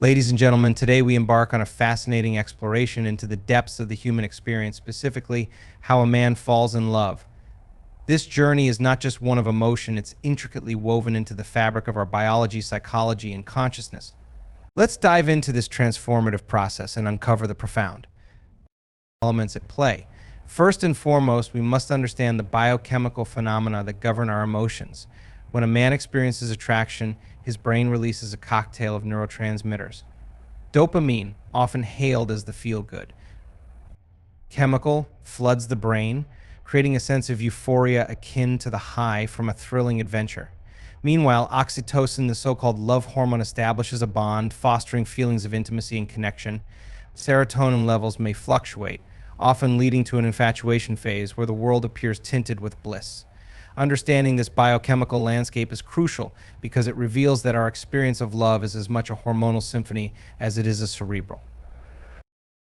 Ladies and gentlemen, today we embark on a fascinating exploration into the depths of the human experience, specifically how a man falls in love. This journey is not just one of emotion, it's intricately woven into the fabric of our biology, psychology, and consciousness. Let's dive into this transformative process and uncover the profound elements at play. First and foremost, we must understand the biochemical phenomena that govern our emotions. When a man experiences attraction, his brain releases a cocktail of neurotransmitters. Dopamine, often hailed as the feel-good chemical, floods the brain, creating a sense of euphoria akin to the high from a thrilling adventure. Meanwhile, oxytocin, the so-called love hormone, establishes a bond, fostering feelings of intimacy and connection. Serotonin levels may fluctuate, often leading to an infatuation phase where the world appears tinted with bliss. Understanding this biochemical landscape is crucial because it reveals that our experience of love is as much a hormonal symphony as it is a cerebral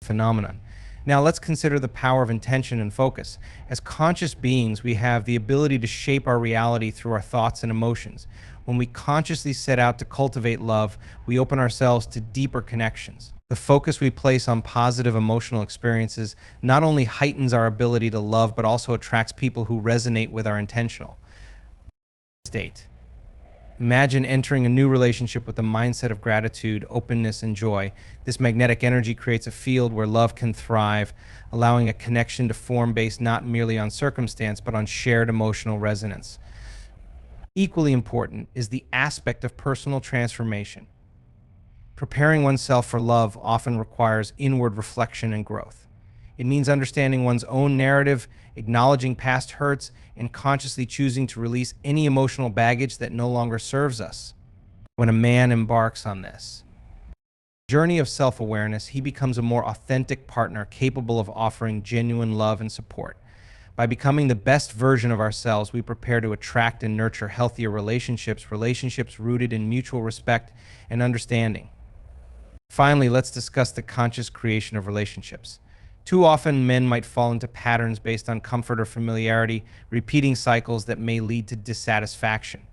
phenomenon. Now let's consider the power of intention and focus. As conscious beings, we have the ability to shape our reality through our thoughts and emotions. When we consciously set out to cultivate love, we open ourselves to deeper connections. The focus we place on positive emotional experiences not only heightens our ability to love, but also attracts people who resonate with our intentional state. Imagine entering a new relationship with a mindset of gratitude, openness, and joy. This magnetic energy creates a field where love can thrive, allowing a connection to form based not merely on circumstance, but on shared emotional resonance. Equally important is the aspect of personal transformation. Preparing oneself for love often requires inward reflection and growth. It means understanding one's own narrative, acknowledging past hurts, and consciously choosing to release any emotional baggage that no longer serves us. When a man embarks on this journey of self-awareness, he becomes a more authentic partner capable of offering genuine love and support. By becoming the best version of ourselves, we prepare to attract and nurture healthier relationships rooted in mutual respect and understanding. Finally, let's discuss the conscious creation of relationships. Too often, men might fall into patterns based on comfort or familiarity, repeating cycles that may lead to dissatisfaction.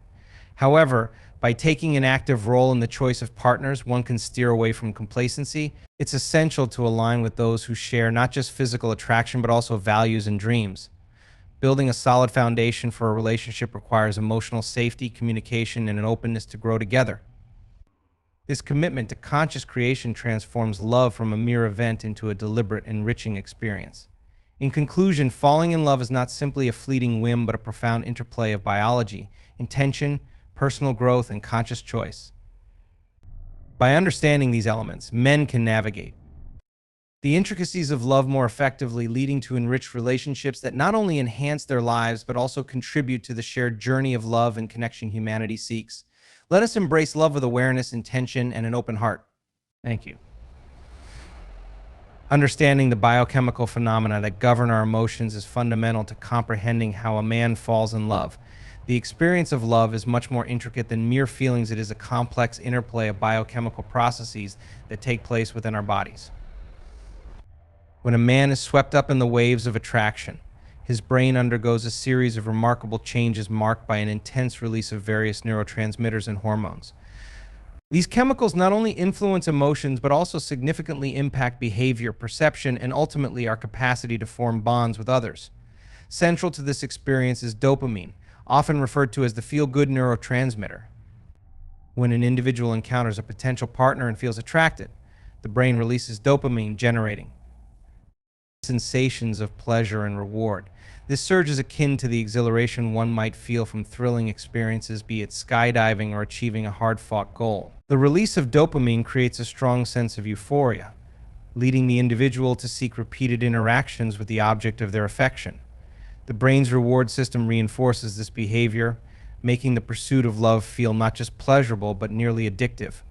However, by taking an active role in the choice of partners, one can steer away from complacency. It's essential to align with those who share not just physical attraction, but also values and dreams. Building a solid foundation for a relationship requires emotional safety, communication, and an openness to grow together. This commitment to conscious creation transforms love from a mere event into a deliberate, enriching experience. In conclusion, falling in love is not simply a fleeting whim, but a profound interplay of biology, intention, personal growth, and conscious choice. By understanding these elements, men can navigate the intricacies of love more effectively, leading to enriched relationships that not only enhance their lives, but also contribute to the shared journey of love and connection humanity seeks. Let us embrace love with awareness, intention, and an open heart. Thank you. Understanding the biochemical phenomena that govern our emotions is fundamental to comprehending how a man falls in love. The experience of love is much more intricate than mere feelings. It is a complex interplay of biochemical processes that take place within our bodies. When a man is swept up in the waves of attraction, his brain undergoes a series of remarkable changes marked by an intense release of various neurotransmitters and hormones. These chemicals not only influence emotions, but also significantly impact behavior, perception, and ultimately our capacity to form bonds with others. Central to this experience is dopamine, often referred to as the feel-good neurotransmitter. When an individual encounters a potential partner and feels attracted, the brain releases dopamine, generating sensations of pleasure and reward. This surge is akin to the exhilaration one might feel from thrilling experiences, be it skydiving or achieving a hard-fought goal. The release of dopamine creates a strong sense of euphoria, leading the individual to seek repeated interactions with the object of their affection. The brain's reward system reinforces this behavior, making the pursuit of love feel not just pleasurable, but nearly addictive.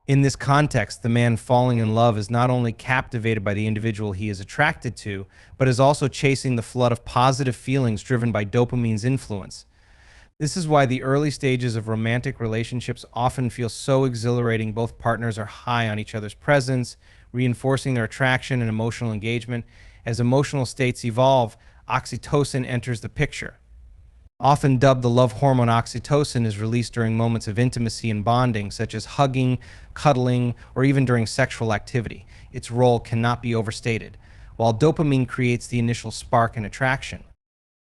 In this context, the man falling in love is not only captivated by the individual he is attracted to, but is also chasing the flood of positive feelings driven by dopamine's influence. This is why the early stages of romantic relationships often feel so exhilarating. Both partners are high on each other's presence, reinforcing their attraction and emotional engagement. As emotional states evolve, oxytocin enters the picture, Often dubbed the love hormone oxytocin, is released during moments of intimacy and bonding, such as hugging, cuddling, or even during sexual activity. Its role cannot be overstated. While dopamine creates the initial spark and attraction,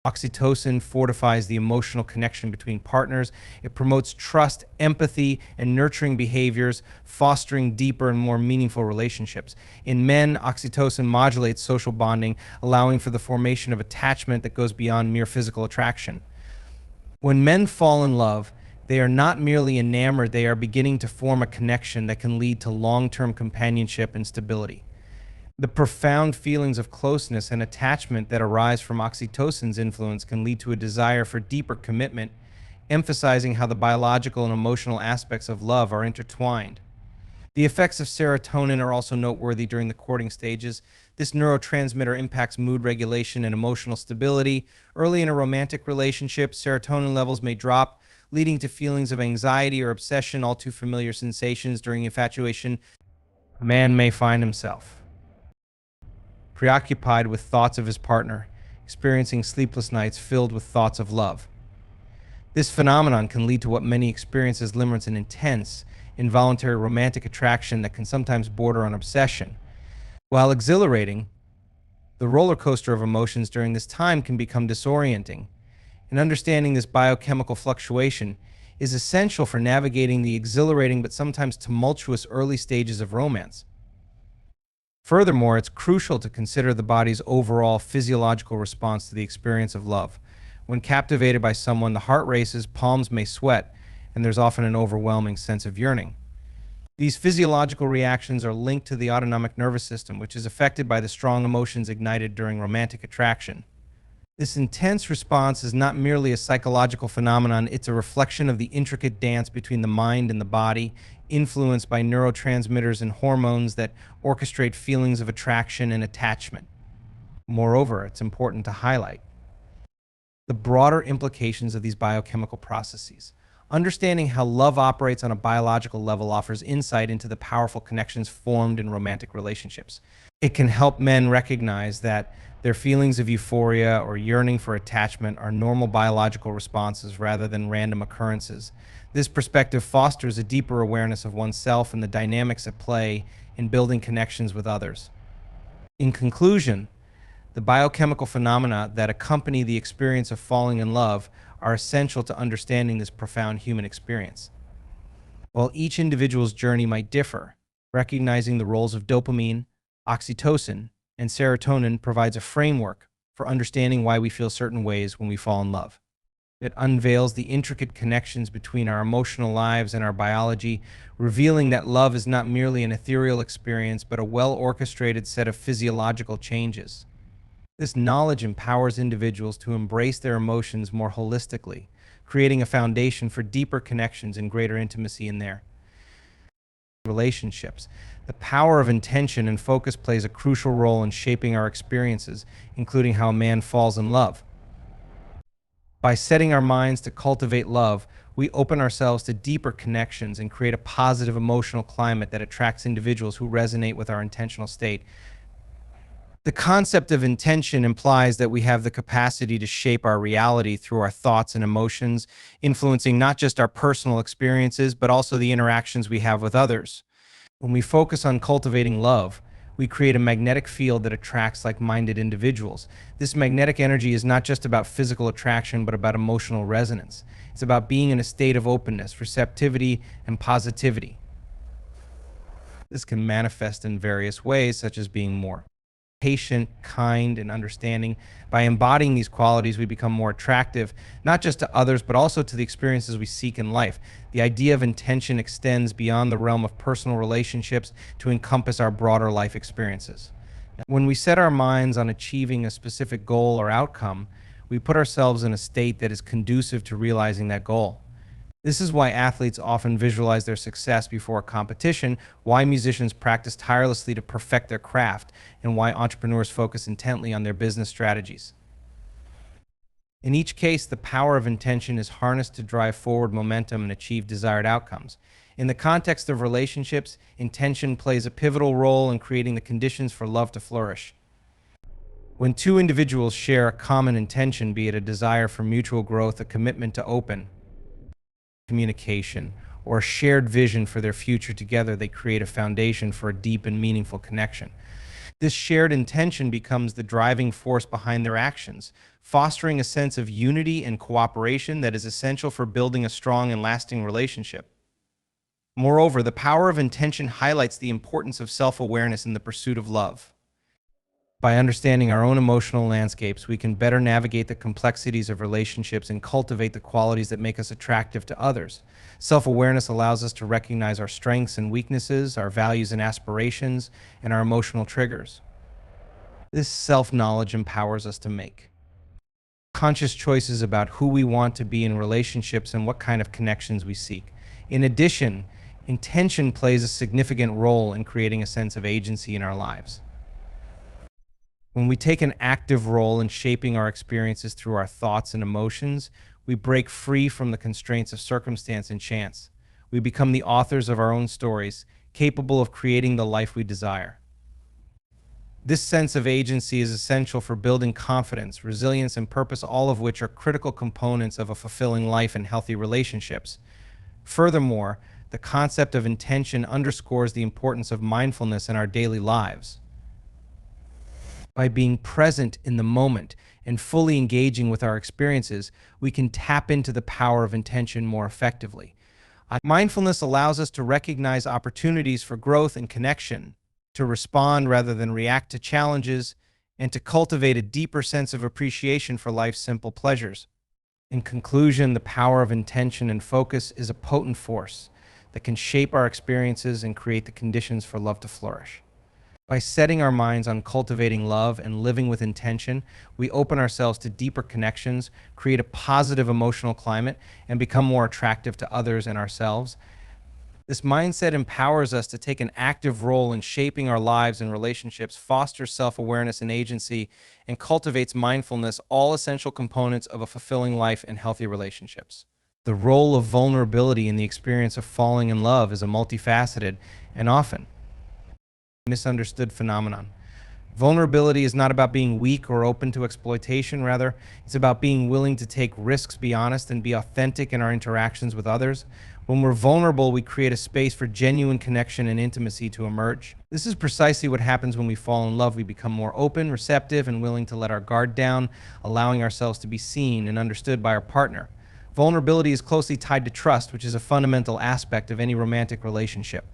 oxytocin fortifies the emotional connection between partners. It promotes trust, empathy, and nurturing behaviors, fostering deeper and more meaningful relationships. In men, oxytocin modulates social bonding, allowing for the formation of attachment that goes beyond mere physical attraction. When men fall in love, they are not merely enamored, they are beginning to form a connection that can lead to long-term companionship and stability. The profound feelings of closeness and attachment that arise from oxytocin's influence can lead to a desire for deeper commitment, emphasizing how the biological and emotional aspects of love are intertwined. The effects of serotonin are also noteworthy during the courting stages. This neurotransmitter impacts mood regulation and emotional stability. Early in a romantic relationship, serotonin levels may drop, leading to feelings of anxiety or obsession, all too familiar sensations during infatuation. A man may find himself preoccupied with thoughts of his partner, experiencing sleepless nights filled with thoughts of love. This phenomenon can lead to what many experience as limerence, an intense, involuntary romantic attraction that can sometimes border on obsession. While exhilarating, the roller coaster of emotions during this time can become disorienting, and understanding this biochemical fluctuation is essential for navigating the exhilarating but sometimes tumultuous early stages of romance. Furthermore, it's crucial to consider the body's overall physiological response to the experience of love. When captivated by someone, the heart races, palms may sweat, and there's often an overwhelming sense of yearning. These physiological reactions are linked to the autonomic nervous system, which is affected by the strong emotions ignited during romantic attraction. This intense response is not merely a psychological phenomenon, it's a reflection of the intricate dance between the mind and the body, influenced by neurotransmitters and hormones that orchestrate feelings of attraction and attachment. Moreover, it's important to highlight the broader implications of these biochemical processes. Understanding how love operates on a biological level offers insight into the powerful connections formed in romantic relationships. It can help men recognize that their feelings of euphoria or yearning for attachment are normal biological responses rather than random occurrences. This perspective fosters a deeper awareness of oneself and the dynamics at play in building connections with others. In conclusion, the biochemical phenomena that accompany the experience of falling in love are essential to understanding this profound human experience. While each individual's journey might differ, recognizing the roles of dopamine, oxytocin, and serotonin provides a framework for understanding why we feel certain ways when we fall in love. It unveils the intricate connections between our emotional lives and our biology, revealing that love is not merely an ethereal experience, but a well-orchestrated set of physiological changes. This knowledge empowers individuals to embrace their emotions more holistically, creating a foundation for deeper connections and greater intimacy in their relationships. The power of intention and focus plays a crucial role in shaping our experiences, including how a man falls in love. By setting our minds to cultivate love, we open ourselves to deeper connections and create a positive emotional climate that attracts individuals who resonate with our intentional state. The concept of intention implies that we have the capacity to shape our reality through our thoughts and emotions, influencing not just our personal experiences, but also the interactions we have with others. When we focus on cultivating love, we create a magnetic field that attracts like-minded individuals. This magnetic energy is not just about physical attraction, but about emotional resonance. It's about being in a state of openness, receptivity, and positivity. This can manifest in various ways, such as being more patient, kind, and understanding. By embodying these qualities, we become more attractive, not just to others, but also to the experiences we seek in life. The idea of intention extends beyond the realm of personal relationships to encompass our broader life experiences. When we set our minds on achieving a specific goal or outcome, we put ourselves in a state that is conducive to realizing that goal. This is why athletes often visualize their success before a competition, why musicians practice tirelessly to perfect their craft, and why entrepreneurs focus intently on their business strategies. In each case, the power of intention is harnessed to drive forward momentum and achieve desired outcomes. In the context of relationships, intention plays a pivotal role in creating the conditions for love to flourish. When two individuals share a common intention, be it a desire for mutual growth, a commitment to open communication, or a shared vision for their future together, they create a foundation for a deep and meaningful connection. This shared intention becomes the driving force behind their actions, fostering a sense of unity and cooperation that is essential for building a strong and lasting relationship. Moreover, the power of intention highlights the importance of self-awareness in the pursuit of love. By understanding our own emotional landscapes, we can better navigate the complexities of relationships and cultivate the qualities that make us attractive to others. Self-awareness allows us to recognize our strengths and weaknesses, our values and aspirations, and our emotional triggers. This self-knowledge empowers us to make conscious choices about who we want to be in relationships and what kind of connections we seek. In addition, intention plays a significant role in creating a sense of agency in our lives. When we take an active role in shaping our experiences through our thoughts and emotions, we break free from the constraints of circumstance and chance. We become the authors of our own stories, capable of creating the life we desire. This sense of agency is essential for building confidence, resilience, and purpose, all of which are critical components of a fulfilling life and healthy relationships. Furthermore, the concept of intention underscores the importance of mindfulness in our daily lives. By being present in the moment and fully engaging with our experiences, we can tap into the power of intention more effectively. Mindfulness allows us to recognize opportunities for growth and connection, to respond rather than react to challenges, and to cultivate a deeper sense of appreciation for life's simple pleasures. In conclusion, the power of intention and focus is a potent force that can shape our experiences and create the conditions for love to flourish. By setting our minds on cultivating love and living with intention, we open ourselves to deeper connections, create a positive emotional climate, and become more attractive to others and ourselves. This mindset empowers us to take an active role in shaping our lives and relationships, fosters self-awareness and agency, and cultivates mindfulness, all essential components of a fulfilling life and healthy relationships. The role of vulnerability in the experience of falling in love is a multifaceted and often misunderstood phenomenon. Vulnerability is not about being weak or open to exploitation. Rather, it's about being willing to take risks, be honest, and be authentic in our interactions with others. When we're vulnerable, we create a space for genuine connection and intimacy to emerge. This is precisely what happens when we fall in love. We become more open, receptive, and willing to let our guard down, allowing ourselves to be seen and understood by our partner. Vulnerability is closely tied to trust, which is a fundamental aspect of any romantic relationship.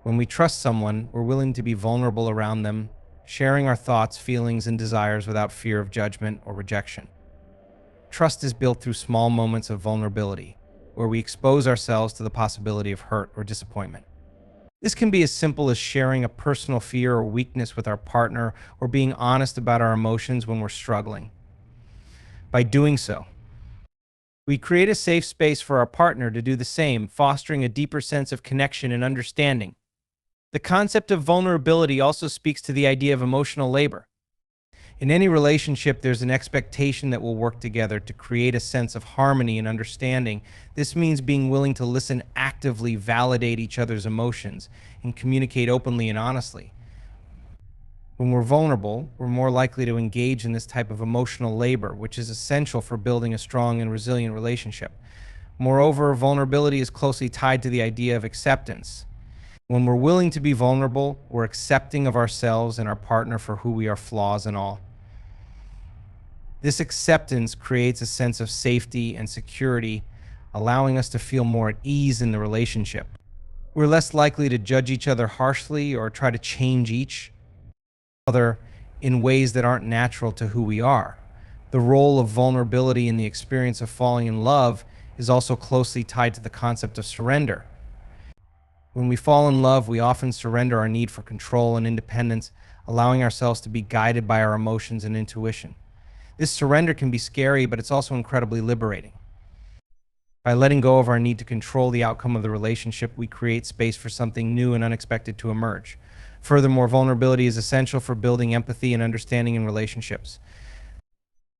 When we trust someone, we're willing to be vulnerable around them, sharing our thoughts, feelings, and desires without fear of judgment or rejection. Trust is built through small moments of vulnerability, where we expose ourselves to the possibility of hurt or disappointment. This can be as simple as sharing a personal fear or weakness with our partner, or being honest about our emotions when we're struggling. By doing so, we create a safe space for our partner to do the same, fostering a deeper sense of connection and understanding. The concept of vulnerability also speaks to the idea of emotional labor. In any relationship, there's an expectation that we'll work together to create a sense of harmony and understanding. This means being willing to listen actively, validate each other's emotions, and communicate openly and honestly. When we're vulnerable, we're more likely to engage in this type of emotional labor, which is essential for building a strong and resilient relationship. Moreover, vulnerability is closely tied to the idea of acceptance. When we're willing to be vulnerable, we're accepting of ourselves and our partner for who we are, flaws and all. This acceptance creates a sense of safety and security, allowing us to feel more at ease in the relationship. We're less likely to judge each other harshly or try to change each other in ways that aren't natural to who we are. The role of vulnerability in the experience of falling in love is also closely tied to the concept of surrender. When we fall in love, we often surrender our need for control and independence, allowing ourselves to be guided by our emotions and intuition. This surrender can be scary, but it's also incredibly liberating. By letting go of our need to control the outcome of the relationship, we create space for something new and unexpected to emerge. Furthermore, vulnerability is essential for building empathy and understanding in relationships.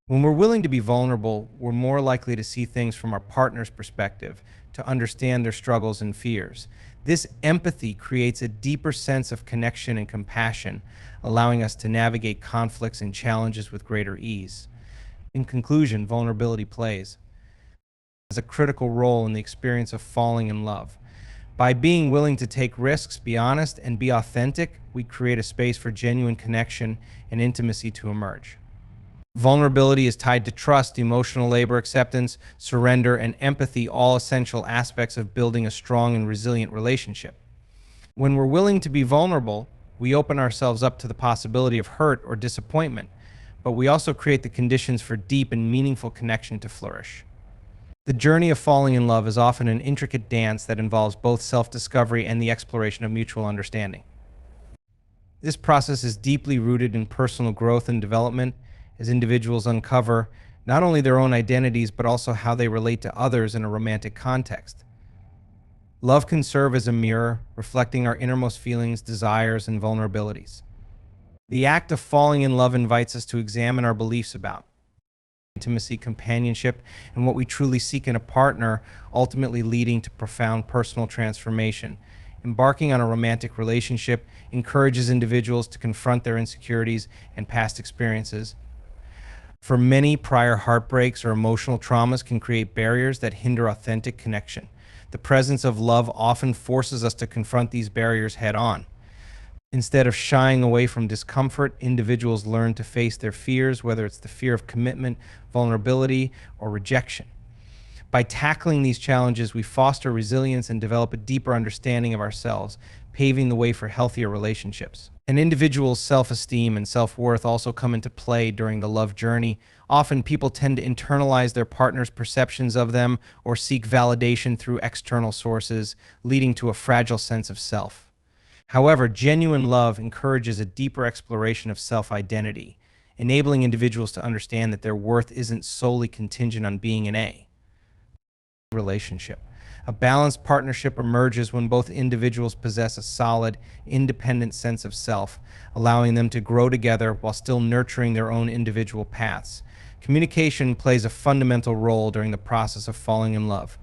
When we're willing to be vulnerable, we're more likely to see things from our partner's perspective, to understand their struggles and fears. This empathy creates a deeper sense of connection and compassion, allowing us to navigate conflicts and challenges with greater ease. In conclusion, vulnerability plays a critical role in the experience of falling in love. By being willing to take risks, be honest, and be authentic, we create a space for genuine connection and intimacy to emerge. Vulnerability is tied to trust, emotional labor, acceptance, surrender, and empathy, all essential aspects of building a strong and resilient relationship. When we're willing to be vulnerable, we open ourselves up to the possibility of hurt or disappointment, but we also create the conditions for deep and meaningful connection to flourish. The journey of falling in love is often an intricate dance that involves both self-discovery and the exploration of mutual understanding. This process is deeply rooted in personal growth and development, as individuals uncover not only their own identities, but also how they relate to others in a romantic context. Love can serve as a mirror, reflecting our innermost feelings, desires, and vulnerabilities. The act of falling in love invites us to examine our beliefs about intimacy, companionship, and what we truly seek in a partner, ultimately leading to profound personal transformation. Embarking on a romantic relationship encourages individuals to confront their insecurities and past experiences. For many, prior heartbreaks or emotional traumas can create barriers that hinder authentic connection. The presence of love often forces us to confront these barriers head-on. Instead of shying away from discomfort, individuals learn to face their fears, whether it's the fear of commitment, vulnerability, or rejection. By tackling these challenges, we foster resilience and develop a deeper understanding of ourselves, paving the way for healthier relationships. An individual's self-esteem and self-worth also come into play during the love journey. Often people tend to internalize their partner's perceptions of them or seek validation through external sources, leading to a fragile sense of self. However, genuine love encourages a deeper exploration of self-identity, enabling individuals to understand that their worth isn't solely contingent on being in a relationship. A balanced partnership emerges when both individuals possess a solid, independent sense of self, allowing them to grow together while still nurturing their own individual paths. Communication plays a fundamental role during the process of falling in love.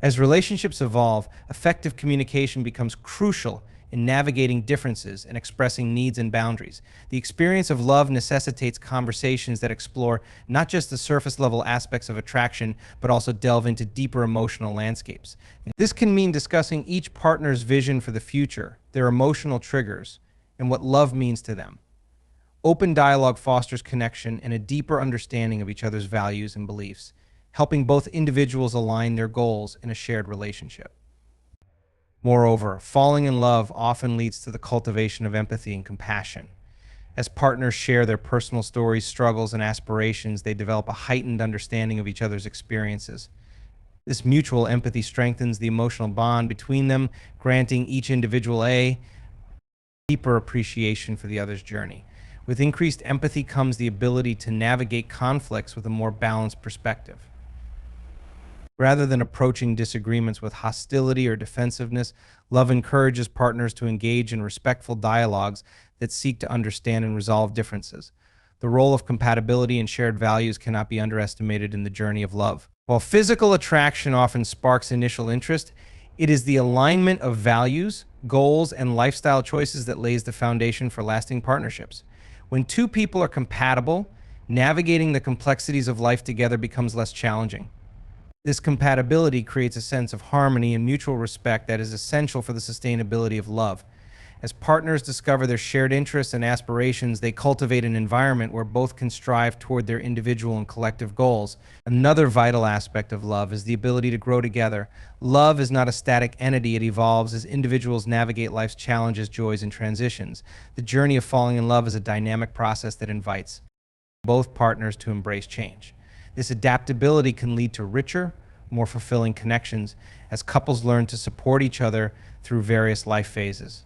As relationships evolve, effective communication becomes crucial in navigating differences and expressing needs and boundaries. The experience of love necessitates conversations that explore not just the surface-level aspects of attraction, but also delve into deeper emotional landscapes. This can mean discussing each partner's vision for the future, their emotional triggers, and what love means to them. Open dialogue fosters connection and a deeper understanding of each other's values and beliefs, helping both individuals align their goals in a shared relationship. Moreover, falling in love often leads to the cultivation of empathy and compassion. As partners share their personal stories, struggles, and aspirations, they develop a heightened understanding of each other's experiences. This mutual empathy strengthens the emotional bond between them, granting each individual a deeper appreciation for the other's journey. With increased empathy comes the ability to navigate conflicts with a more balanced perspective. Rather than approaching disagreements with hostility or defensiveness, love encourages partners to engage in respectful dialogues that seek to understand and resolve differences. The role of compatibility and shared values cannot be underestimated in the journey of love. While physical attraction often sparks initial interest, it is the alignment of values, goals, and lifestyle choices that lays the foundation for lasting partnerships. When two people are compatible, navigating the complexities of life together becomes less challenging. This compatibility creates a sense of harmony and mutual respect that is essential for the sustainability of love. As partners discover their shared interests and aspirations, they cultivate an environment where both can strive toward their individual and collective goals. Another vital aspect of love is the ability to grow together. Love is not a static entity. It evolves as individuals navigate life's challenges, joys, and transitions. The journey of falling in love is a dynamic process that invites both partners to embrace change. This adaptability can lead to richer, more fulfilling connections as couples learn to support each other through various life phases.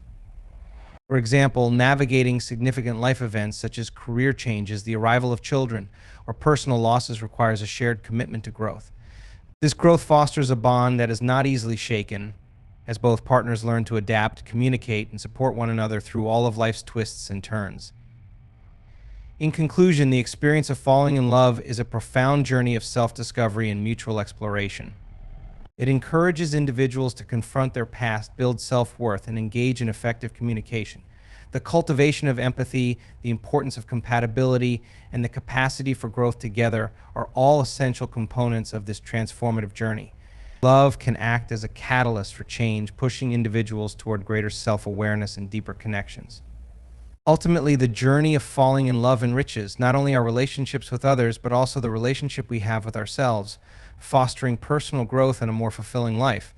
For example, navigating significant life events such as career changes, the arrival of children, or personal losses requires a shared commitment to growth. This growth fosters a bond that is not easily shaken, as both partners learn to adapt, communicate, and support one another through all of life's twists and turns. In conclusion, the experience of falling in love is a profound journey of self-discovery and mutual exploration. It encourages individuals to confront their past, build self-worth, and engage in effective communication. The cultivation of empathy, the importance of compatibility, and the capacity for growth together are all essential components of this transformative journey. Love can act as a catalyst for change, pushing individuals toward greater self-awareness and deeper connections. Ultimately, the journey of falling in love enriches not only our relationships with others, but also the relationship we have with ourselves, fostering personal growth and a more fulfilling life.